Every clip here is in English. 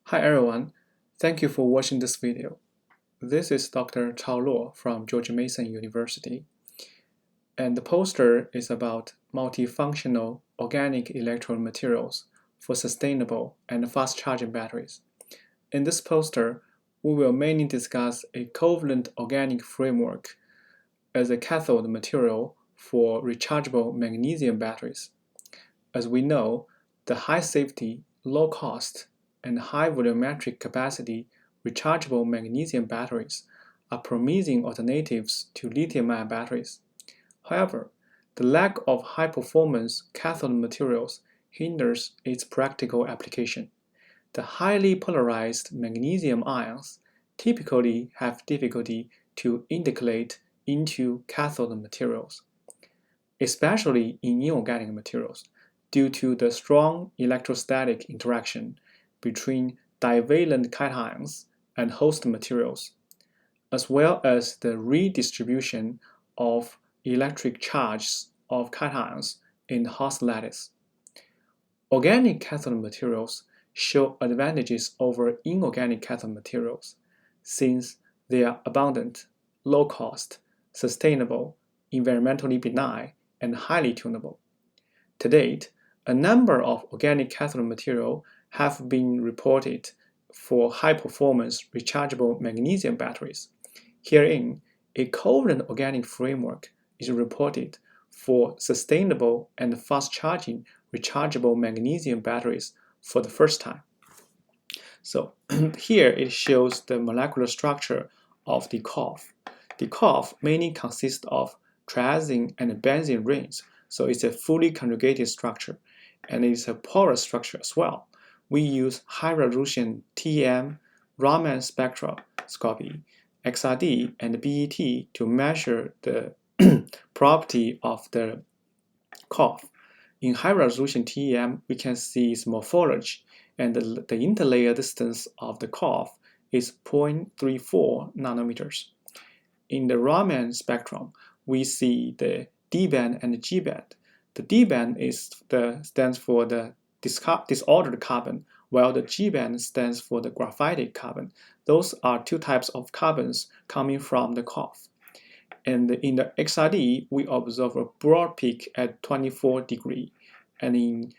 Hi everyone, thank you for watching this video. This is Dr. Chao Luo from George Mason University, and the poster is about multifunctional organic electrode materials for sustainable and fast-charging batteries. In this poster, we will mainly discuss a covalent organic framework as a cathode material for rechargeable magnesium batteries. As we know, the high safety, low cost, and high volumetric capacity rechargeable magnesium batteries are promising alternatives to lithium-ion batteries. However, the lack of high-performance cathode materials hinders its practical application. The highly polarized magnesium ions typically have difficulty to integrate into cathode materials, especially in inorganic materials, due to the strong electrostatic interaction between divalent cations and host materials, as well as the redistribution of electric charges of cations in the host lattice. Organic cathode materials show advantages over inorganic cathode materials since they are abundant, low cost, sustainable, environmentally benign, and highly tunable. To date, a number of organic cathode materials have been reported for high-performance rechargeable magnesium batteries. Herein, a covalent organic framework is reported for sustainable and fast-charging rechargeable magnesium batteries for the first time. So here it shows the molecular structure of the COF. The COF mainly consists of triazine and benzene rings, so it's a fully conjugated structure, and it's a porous structure as well. We use high-resolution TEM, Raman spectroscopy, XRD, and BET to measure the property of the COF. In high-resolution TEM, we can see its morphology, and the interlayer distance of the COF is 0.34 nanometers. In the Raman spectrum, we see the D-band and the G-band. The D-band stands for the disordered carbon, while the G-band stands for the graphitic carbon. Those are two types of carbons coming from the COF. And in the XRD, we observe a broad peak at 24 degrees. And in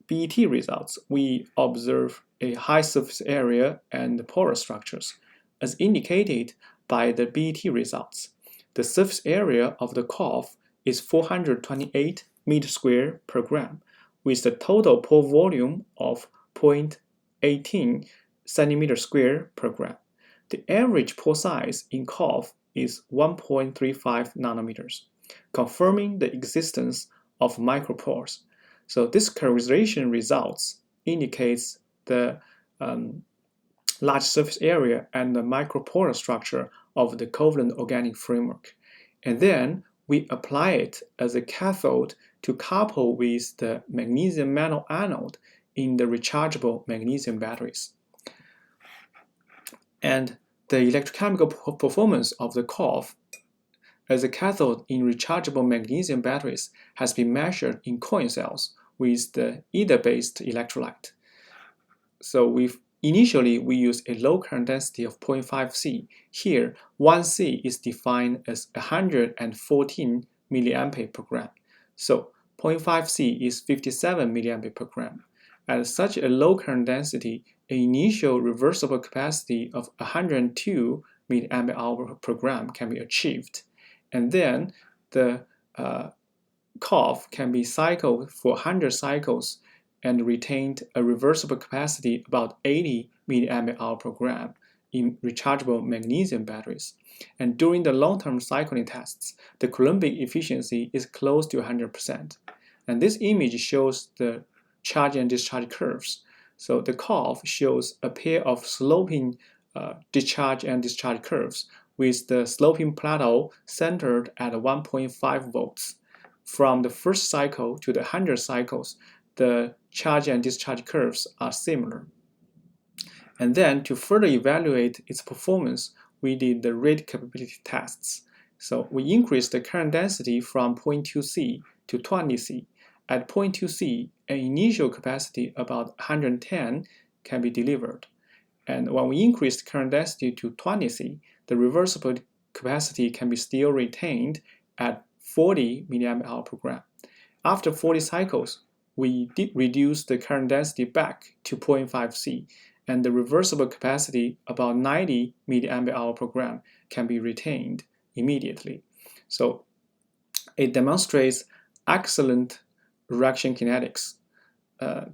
BET results, we observe a high surface area and porous structures, as indicated by the BET results. The surface area of the COF is 428 meters squared per gram, with the total pore volume of 0.18 centimeters squared per gram. The average pore size in COF is 1.35 nanometers, confirming the existence of micropores. So this characterization results indicates the large surface area and the micropolar structure of the covalent organic framework. And then we apply it as a cathode to couple with the magnesium metal anode in the rechargeable magnesium batteries. And the electrochemical performance of the COF as a cathode in rechargeable magnesium batteries has been measured in coin cells with the ether-based electrolyte. So initially we use a low current density of 0.5 C. Here, 1 C is defined as 114 milliampere per gram. So 0.5 C is 57 milliampere per gram. At such a low current density, an initial reversible capacity of 102 milliampere hour per gram can be achieved. And then the COF can be cycled for 100 cycles and retained a reversible capacity about 80 milliampere hour per gram in rechargeable magnesium batteries. And during the long-term cycling tests, the Coulombic efficiency is close to 100%. And this image shows the charge and discharge curves. So the COF shows a pair of sloping discharge and discharge curves with the sloping plateau centered at 1.5 volts. From the first cycle to the 100 cycles, the charge and discharge curves are similar. And then to further evaluate its performance, we did the rate capability tests. So we increased the current density from 0.2 C to 20 C. At 0.2 C, an initial capacity about 110 can be delivered. And when we increase the current density to 20 C, the reversible capacity can be still retained at 40 mAh per gram. After 40 cycles, we reduce the current density back to 0.5 C, and the reversible capacity, about 90 mAh per gram, can be retained immediately. So it demonstrates excellent reaction kinetics.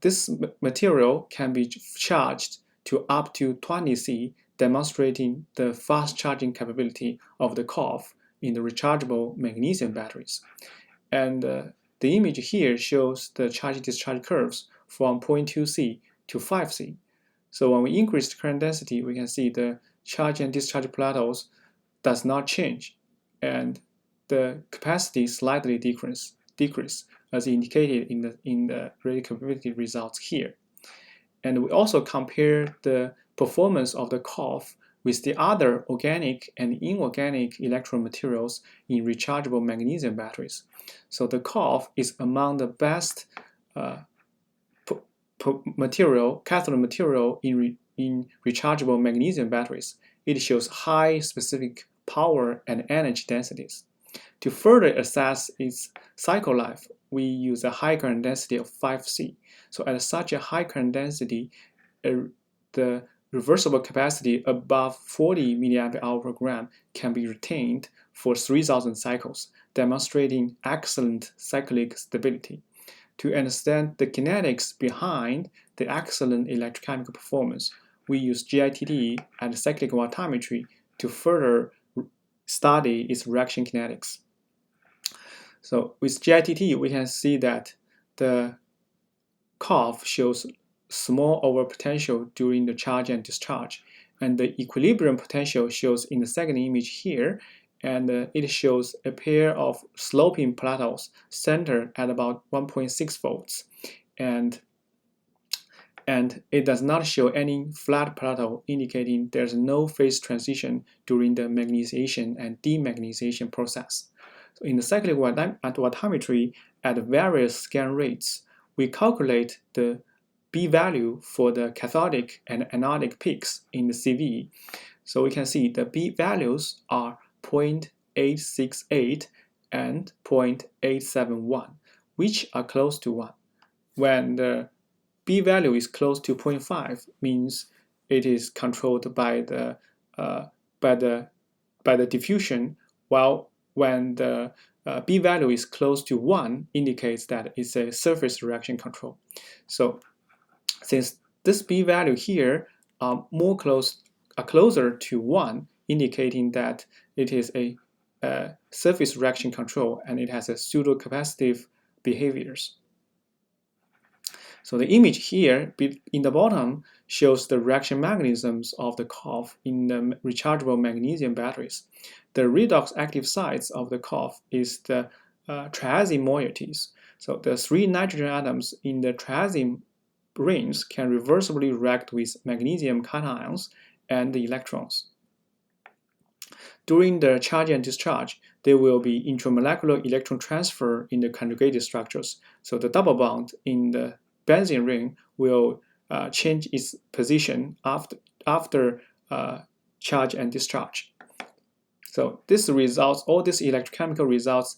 This material can be charged to up to 20 C, demonstrating the fast charging capability of the COF in the rechargeable magnesium batteries. And the image here shows the charge-discharge curves from 0.2 C to 5 C. So when we increase the current density, we can see the charge and discharge plateaus does not change, and the capacity slightly decrease as indicated in the rated capability results here. And we also compare the performance of the COF with the other organic and inorganic electrode materials in rechargeable magnesium batteries. So the COF is among the best cathode material in rechargeable magnesium batteries. It shows high specific power and energy densities. To further assess its cycle life, we use a high current density of 5 C. So at such a high current density, the reversible capacity above 40 mAh per gram can be retained for 3,000 cycles, demonstrating excellent cyclic stability. To understand the kinetics behind the excellent electrochemical performance, we use GITT and cyclic voltammetry to further study its reaction kinetics. So with GITT, we can see that the COF shows small over potential during the charge and discharge, and the equilibrium potential shows in the second image here, and it shows a pair of sloping plateaus centered at about 1.6 volts, and it does not show any flat plateau, indicating there's no phase transition during the magnetization and demagnetization process. So in the cyclic voltammetry at various scan rates, we calculate the B value for the cathodic and anodic peaks in the CV. So we can see the B values are 0.868 and 0.871, which are close to 1. When the B value is close to 0.5, means it is controlled by the diffusion, while when the B value is close to 1, indicates that it's a surface reaction control. So since this B value here are closer to 1, indicating that it is a surface reaction control and it has a pseudo-capacitive behaviors. So the image here in the bottom shows the reaction mechanisms of the COF in the rechargeable magnesium batteries. The redox active sites of the COF is the triazine moieties. So the 3 nitrogen atoms in the triazine rings can reversibly react with magnesium cations and the electrons. During the charge and discharge, there will be intramolecular electron transfer in the conjugated structures. So the double bond in the benzene ring will change its position after charge and discharge. So all these electrochemical results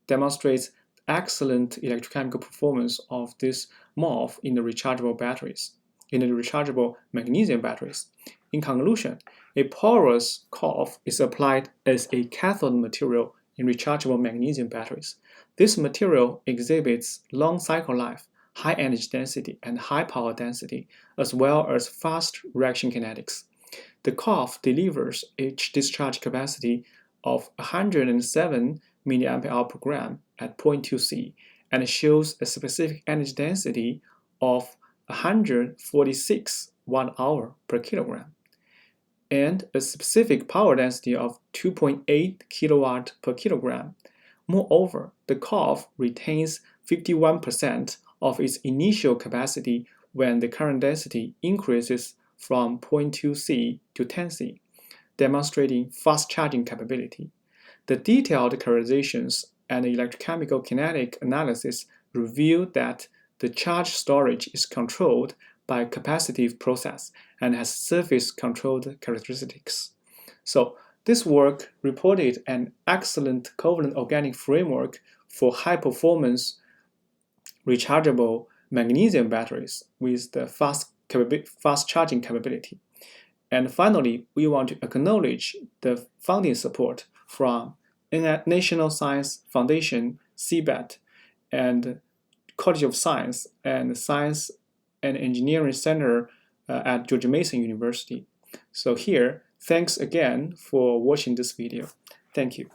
demonstrates excellent electrochemical performance of this MOF in the rechargeable batteries, in the rechargeable magnesium batteries. In conclusion, a porous COF is applied as a cathode material in rechargeable magnesium batteries. This material exhibits long cycle life, high energy density, and high power density, as well as fast reaction kinetics. The COF delivers a discharge capacity of 107 mAh per gram at 0.2 C and shows a specific energy density of 146 watt-hour per kilogram and a specific power density of 2.8 kilowatt per kilogram. Moreover, the COF retains 51% of its initial capacity when the current density increases from 0.2 C to 10 C, demonstrating fast charging capability. The detailed characterizations and electrochemical kinetic analysis reveal that the charge storage is controlled by capacitive process and has surface-controlled characteristics. So this work reported an excellent covalent organic framework for high-performance rechargeable magnesium batteries with the fast charging capability. And finally, we want to acknowledge the funding support from National Science Foundation, CBET, and College of Science and Science and Engineering Center at George Mason University. So here, thanks again for watching this video. Thank you.